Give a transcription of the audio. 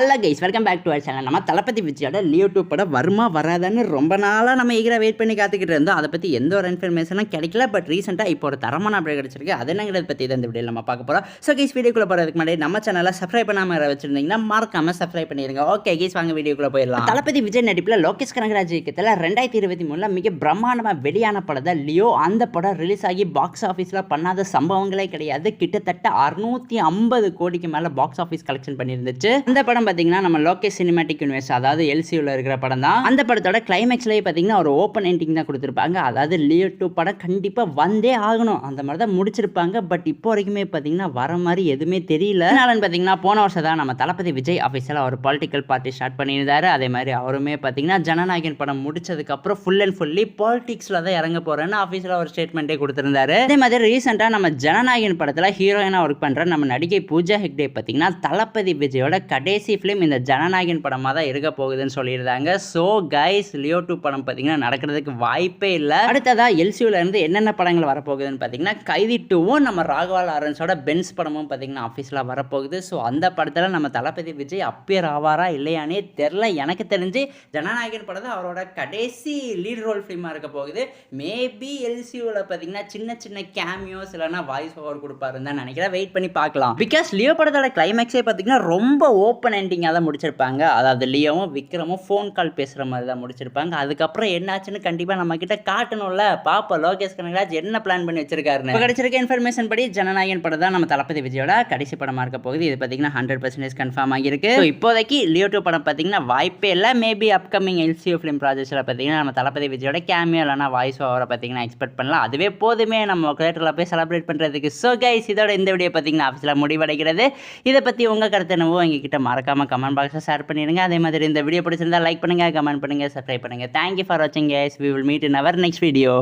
Hello guys, welcome back to our channel. நம்ம தளபதி விஜயோட லியோ 2 படம் வருமா வராதான்னு ரொம்ப நாளாக நம்ம ஈகராக வெயிட் பண்ணி காத்துக்கிட்டு இருந்தோம். அதை பற்றி எந்த ஒரு இன்ஃபர்மேஷனும் கிடைக்கல. பட் ரீசெண்டாக இப்போ ஒரு தரமான அப்டேட் கிடச்சிருக்கு. அது என்னங்கிறத பற்றி தான் இந்த வீடியோவில் நம்ம பார்க்க போகிறோம். ஸோ கைஸ், வீடியோக்குள்ளே போகிறதுக்கு முன்னாடி நம்ம சேனலை சப்ஸ்கிரைப் பண்ணாமல் வச்சுருந்தீங்கன்னா மறக்காமல் சப்ஸ்கிரைப் பண்ணிடுங்க. ஓகே கைஸ், வாங்க வீடியோக்குள்ளே போயிடலாம். தளபதி விஜய் நடிப்பில் லோகேஷ் கனகராஜ் இயக்கத்தில் 2023 மிக பிரம்மாண்டமாக வெளியான படம் தான் லியோ. அந்த படம் ரிலீஸ் ஆகி பாக்ஸ் ஆஃபீஸில் பண்ணாத சம்பவங்களே கிடையாது. கிட்டத்தட்ட 650 கோடிக்கு மேலே பாக்ஸ் ஆஃபீஸ் கலெக்ஷன் பண்ணியிருந்துச்சு. அந்த படம் பார்த்தீங்கன்னா நம்ம லோகேஷ் சினிமாட்டிக் யூனிவர்ஸ், அதாவது எல்சியூல இருக்கிற படம் தான். அந்த படத்தோட கிளைமேக்ஸ்லேயே பார்த்தீங்கன்னா ஒரு ஓப்பன் எண்டிங் தான் கொடுத்துருப்பாங்க. அதாவது லியோ 2 படம் கண்டிப்பாக வந்தே ஆகணும் அந்த மாதிரி தான் முடிச்சிருப்பாங்க. பட் இப்போ வரைக்குமே பார்த்தீங்கன்னா வர மாதிரி எதுவுமே தெரியல. அதனால பார்த்தீங்கன்னா போன வருஷம் தான் நம்ம தளபதி விஜய் ஆஃபீஸில் ஒரு பொலிட்டிக்கல் பார்ட்டி ஸ்டார்ட் பண்ணியிருந்தாரு. அதே மாதிரி அவருமே பார்த்தீங்கன்னா ஜனநாயகன் படம் முடிச்சதுக்கப்புறம் ஃபுல் அண்ட் ஃபுல்லி பாலிடிக்ஸில் தான் இறங்க போகிறேன்னு ஆஃபீஸில் ஒரு ஸ்டேட்மெண்ட்டே கொடுத்துருந்தாரு. அதே மாதிரி ரீசெண்டாக நம்ம ஜனநாயகன் படத்தில் ஹீரோயினாக ஒர்க் பண்ணுற நம்ம நடிகை பூஜா ஹெக்டே பார்த்தீங்கன்னா தளபதி விஜயோட கடைசி ஃபிலிம் இந்த ஜனநாயகன் படமாக தான் இருக்க போகுதுன்னு சொல்லியிருந்தாங்க. ஸோ கைஸ், லியோ 2 படம் பார்த்தீங்கன்னா நடக்கிறதுக்கு வாய்ப்பே இல்லை. அடுத்ததாக எல்சியூல இருந்து என்னென்ன படங்கள் வரப்போகுதுன்னு பார்த்தீங்கன்னா கைதி 2வும் நம்ம ராகவா லாரன்ஸோட பென்ஸ் படமும் பார்த்தீங்கன்னா ஆஃபீஸில் வரப்போகுது. ஸோ அந்த படத்தில் நம்ம தளபதி விஜய் அப்பியர் ஆவாரா இல்லையானே தெரில. எனக்கு தெரிஞ்சு ஜனநாயகன் படம் தான் அவரோட கடைசி லீட் ரோல் ஃபிலிமாக இருக்க போகுது. மேபி எல்சியூவில் பார்த்தீங்கன்னா சின்ன சின்ன கேமியோஸ் இல்லைனா வாய்ஸ் ஓவர் கொடுப்பாருன்னு தான் நினைக்கிறேன். வெயிட் பண்ணி பார்க்கலாம். பிகாஸ் லியோ படத்தோட கிளைமேக்ஸே பார்த்தீங்கன்னா ரொம்ப ஓப்பன் எண்டிங்காக தான் முடிச்சிருப்பாங்க. அதாவது லியோவும் விக்ரமும் ஃபோன் கால் பேசுகிற மாதிரி தான் முடிச்சிருப்பாங்க. அதுக்கப்புறம் என்னாச்சுன்னு கண்டிப்பாக நம்ம கிட்ட காட்டணும்ல. பாப்போம் லோகேஷ் கனகராஜ் என்ன பிளான் பண்ணி வச்சிருக்காருன்னு. இப்போ கிடைச்சிருக்க இன்ஃபர்மேஷன் படி ஜனநாயகன் படம் தான் நம்ம தளபதி விஜயோட கடைசி படமாக இருக்க போகுது. இது பார்த்தீங்கன்னா 100% கன்ஃபார்ம் ஆகியிருக்கு. இப்போதைக்கு லியோ 2 படம் பார்த்தீங்கன்னா வாய்ப்பே இல்லை. மேபி அப்கமிங் எல்சியூ ஃபிலிம் ப்ராஜெக்ட்ஸில் பார்த்தீங்கன்னா நம்ம தளபதி விஜயோட கேமியோ இல்லைனா வாய்ஸ் ஓவரை பார்த்தீங்கன்னா எக்ஸ்பெக்ட் பண்ணலாம். அதுவே போதுமே நம்ம தியேட்டரில் போய் செலிப்ரேட் பண்ணுறதுக்கு. ஸோ கைஸ், இதோட இந்த வீடியோ பார்த்தீங்கன்னா ஆஃபீஸில் முடிவடைகிறது. இதை பற்றி உங்கள் கருத்து என்னவோ எங்ககிட்ட மறக்காமல் கமெண்ட் பாக்ஸில் ஷேர் பண்ணிடுங்க. அதே மாதிரி இந்த வீடியோ பிடிச்சிருந்தா லைக் பண்ணுங்கள், கமெண்ட் பண்ணுங்கள், சப்ஸ்கிரைப் பண்ணுங்கள். தேங்க்யூ ஃபார் வாட்சிங் guys. We will meet in our next video.